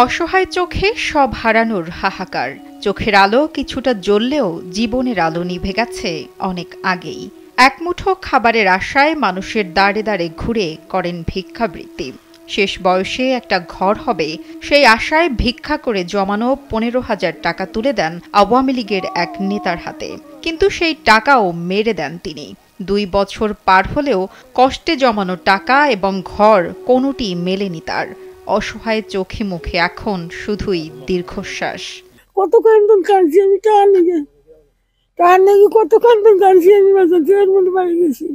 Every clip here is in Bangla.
অসহায় চোখে সব হারানোর হাহাকার। চোখের আলো কিছুটা জ্বললেও জীবনের আলো নিভে গেছে অনেক আগেই। এক মুঠো খাবারের আশায় মানুষের দাঁড়ে দাঁড়ে ঘুরে করেন ভিক্ষাবৃত্তি। শেষ বয়সে একটা ঘর হবে সেই আশায় ভিক্ষা করে জমানো 15,000 টাকা তুলে দেন আওয়ামী লীগের এক নেতার হাতে। কিন্তু সেই টাকাও মেরে দেন তিনি। 2 বছর পার হলেও কষ্টে জমানো টাকা এবং ঘর কোনোটি মেলেনি তার। অসহায় চোখে মুখে এখন শুধুই দীর্ঘশ্বাস। কত কান্দন কাঁদছি আমি, টান নাকি কত কান্দন কাঁদছি আমি। জেলের মধ্যে বাড়ি গেছি,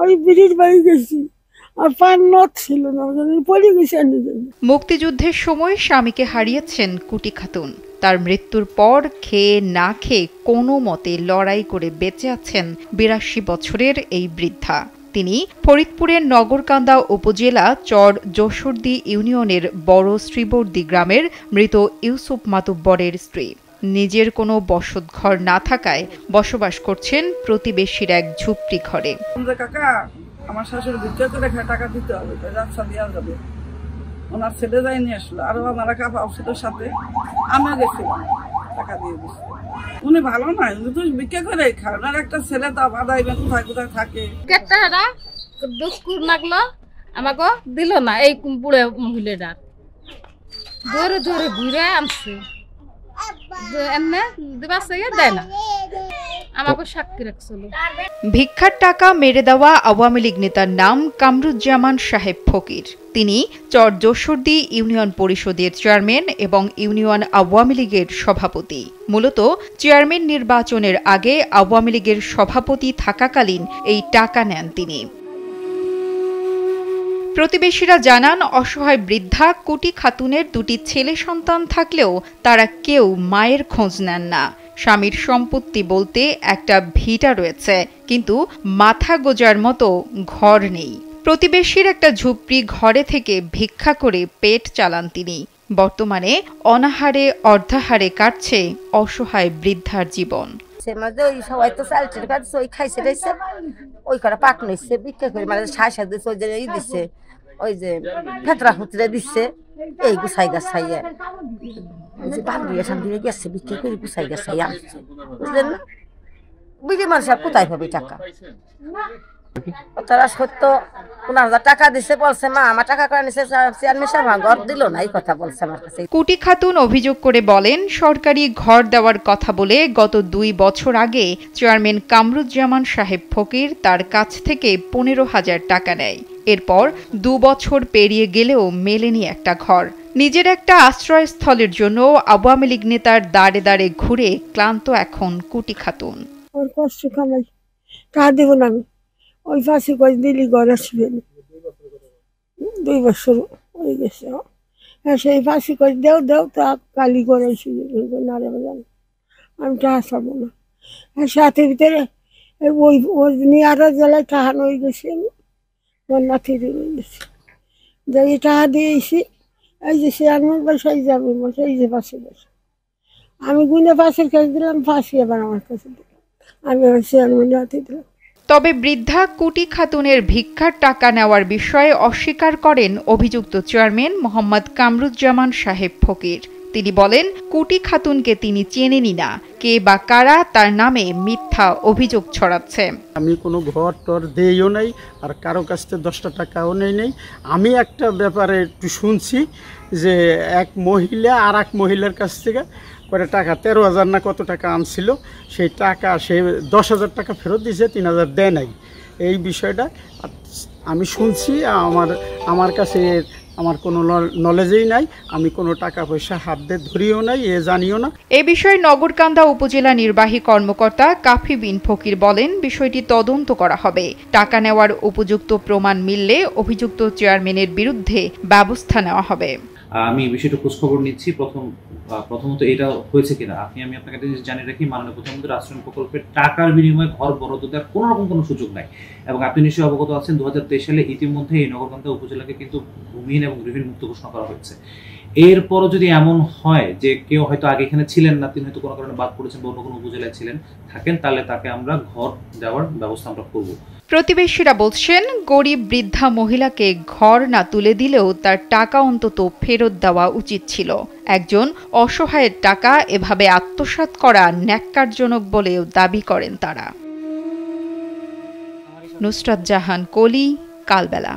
ওই বিড়ির বাড়ি গেছি, আর পান নথ ছিল না, পড়ে গেছি। মুক্তিযুদ্ধের সময় স্বামীকে হারিয়েছেন কুটি খাতুন। তার মৃত্যুর পর খেয়ে না খেয়ে কোনো মতে লড়াই করে বেঁচে আছেন 82 বছরের এই বৃদ্ধা। তিনি ফরিদপুরের নগরকান্দা উপজেলা চর যশোরদী ইউনিয়নের বড় শ্রীবর্দী গ্রামের মৃত ইউসুফ মাতুব্বরের স্ত্রী। নিজের কোনো বসতঘর না থাকায় বসবাস করছেন প্রতিবেশীর এক ঝুপড়ি ঘরে। আমার শাশুড়ি ভিক্ষা করে টাকা দিতে হবে, রাস্তা দেওয়া যাবে। ওনার ছেলে যাই নিয়ে আসলো, আরো আমার কাপা ওষুধের সাথে আমিও গেছিলাম, টাকা দিয়ে দিচ্ছি। উনি ভালো নয়, তুই ভিক্ষা করে খা। ওনার একটা ছেলে তা বাদাইবে কোথায় কোথায় থাকে। লাগলো আমাকে দিল না, এই বুড়ে মহিলাটা ধরে ধরে ঘুরে আনছে, এমনি দিবা দেয় না, আমাকে সাক্ষী রাখছিল। ভিক্ষার টাকা মেরে দেওয়া আওয়ামী লীগ নেতার নাম কামরুজ্জামান সাহেব ফকির। তিনি চর যশোরদী ইউনিয়ন পরিষদের চেয়ারম্যান এবং ইউনিয়ন আওয়ামী লীগের সভাপতি। মূলত চেয়ারম্যান নির্বাচনের আগে আওয়ামী লীগের সভাপতি থাকাকালীন এই টাকা নেন তিনি। প্রতিবেশীরা জানান, অসহায় বৃদ্ধা কুটি খাতুনের 2টি ছেলে সন্তান থাকলেও তারা কেউ মায়ের খোঁজ নেন না। স্বামীর সম্পত্তি বলতে একটা ভিটা রয়েছে, কিন্তু মাথা গোজার মতো ঘর নেই। প্রতিবেশীর একটা ঝুপড়ি ঘরে থেকে ভিক্ষা করে পেট চালান তিনি। বর্তমানে অনাহারে অর্ধাহারে কাটছে অসহায় বৃদ্ধার জীবন। সবাই তো চালছে ওই খাইছে রয়েছে, ওই করা পাক নিচ্ছে ভিক্ষা করে, মানে সাজা দিচ্ছে, ওই যে দিচ্ছে, ওই যে ফেতরা ফুতরে দিচ্ছে, এই গুছাই গাছাইয়া বান্ধবী সান্দিয়ে গেছে, বিক্রি করে গুছাই গাছাই আনছে, বুঝলেন না? বুঝলি মানুষ আর কোথায় পাবে টাকা? তারা সত্য 15,000 টাকা দিছে, বলছে মা আমার টাকা করে নিছে, চেয়ারম্যান সাহেব ঘর দিল না, এই কথা বলছে আমার কাছে। কুটি খাতুন অভিযোগ করে বলেন, সরকারি ঘর দেওয়ার কথা বলে গত 2 বছর আগে চেয়ারম্যান কামরুজ্জামান সাহেব ফকির তার কাছ থেকে 15,000 টাকা নেয়। এরপর 2 বছর পেরিয়ে গেলেও মেলেনি একটা ঘর। নিজের একটা আশ্রয়স্থলের জন্য আওয়ামী লীগ নেতার দাঁড়ে দাঁড়ে ঘুরে ক্লান্ত এখন কুটি খাতুন। ওর কষ্ট কামাই, তা দেব না আমি। ওই ফাঁসি করে দিলি ঘর আসবে, 2 বছর হয়ে গেছে। হ্যাঁ, সেই ফাঁসি করে দেও তা কালি করে না রে, আমি টাকা চাবো না। হ্যাঁ, সাথে ভিতরে ওই নিয়ারা জেলায় টাহানো হয়ে গেছে, ওর নাতি হয়ে গেছে, যে টাকা দিয়েছি। এই যে চেয়ারম্যান বাসায় যাবে, এই যে পাশে বসে আমি গুনে পাশের কাছে দিলাম, ফাঁসি আবার আমার কাছে দিলাম, আমি আবার চেয়ারম্যান হাতে দিলাম। তবে বৃদ্ধা কুটি খাতুনের ভিক্ষার টাকা নেওয়ার বিষয়ে অস্বীকার করেন অভিযুক্ত চেয়ারম্যান মোহাম্মদ কামরুজ্জামান সাহেব ফকির। তিনি বলেন, কুটি খাতুনকে তিনি চেনেনই না, কে বা কারা তার নামে মিথ্যা অভিযোগ ছড়াচ্ছে। আমি কোনো ঘর টর দেইও নাই, আর কারো কাছ থেকে 10টা টাকাও নেই। আমি একটা ব্যাপারে একটু শুনছি যে এক মহিলা আর এক মহিলার কাছ থেকে করে টাকা 13,000 না কত টাকা আনছিল, সেই টাকা সে 10,000 টাকা ফেরত দিয়েছে, 3,000 দেয় নাই। এই বিষয়টা আমি শুনছি, আমার কাছে আমার কোনো নলেজেই নাই, আমি কোনো টাকা পয়সা হাত দিয়ে ধরিও নাই, জানিও না। এ বিষয়ে নগরকান্দা উপজেলা নির্বাহী কর্মকর্তা কাফি বিন ফকির বলেন, বিষয়টি তদন্ত করা হবে। টাকা নেওয়ার উপযুক্ত প্রমাণ মিললে অভিযুক্ত চেয়ারম্যানের বিরুদ্ধে ব্যবস্থা নেওয়া হবে। আমি বিষয়টা খোঁজখবর নিচ্ছি। প্রথমত এটা হয়েছে কিনা আমি আপনাকে জানিয়ে রাখি, মাননীয় প্রধানমন্ত্রীর আশ্রয় প্রকল্পের টাকার বিনিময়ে ঘর বরাদ্দ দেওয়ার কোনো রকম কোনো সুযোগ নাই। এবং আপনি নিশ্চয়ই অবগত আছেন, 2023 সালে ইতিমধ্যে এই নগরকান্দা উপজেলাকে কিন্তু ভূমিহীন এবং গৃহহীন মুক্ত ঘোষণা করা হয়েছে। এরপরও যদি এমন হয় যে কেউ হয়তো আগে এখানে ছিলেন না, তিনি হয়তো কোনো কারণে বাদ পড়েছেন বা অন্য কোনো উপজেলায় থাকেন, তাহলে তাকে আমরা ঘর দেওয়ার ব্যবস্থা আমরা করবো। প্রতিবেশীরা বলছেন, গরিব বৃদ্ধা মহিলাকে ঘর না তুলে দিলেও তার টাকা অন্তত ফেরত দেওয়া উচিত ছিল। একজন অসহায়ের টাকা এভাবে আত্মসাৎ করা ন্যাক্কারজনক বলেও দাবি করেন তারা। নুসরাত জাহান কলি, কালবেলা।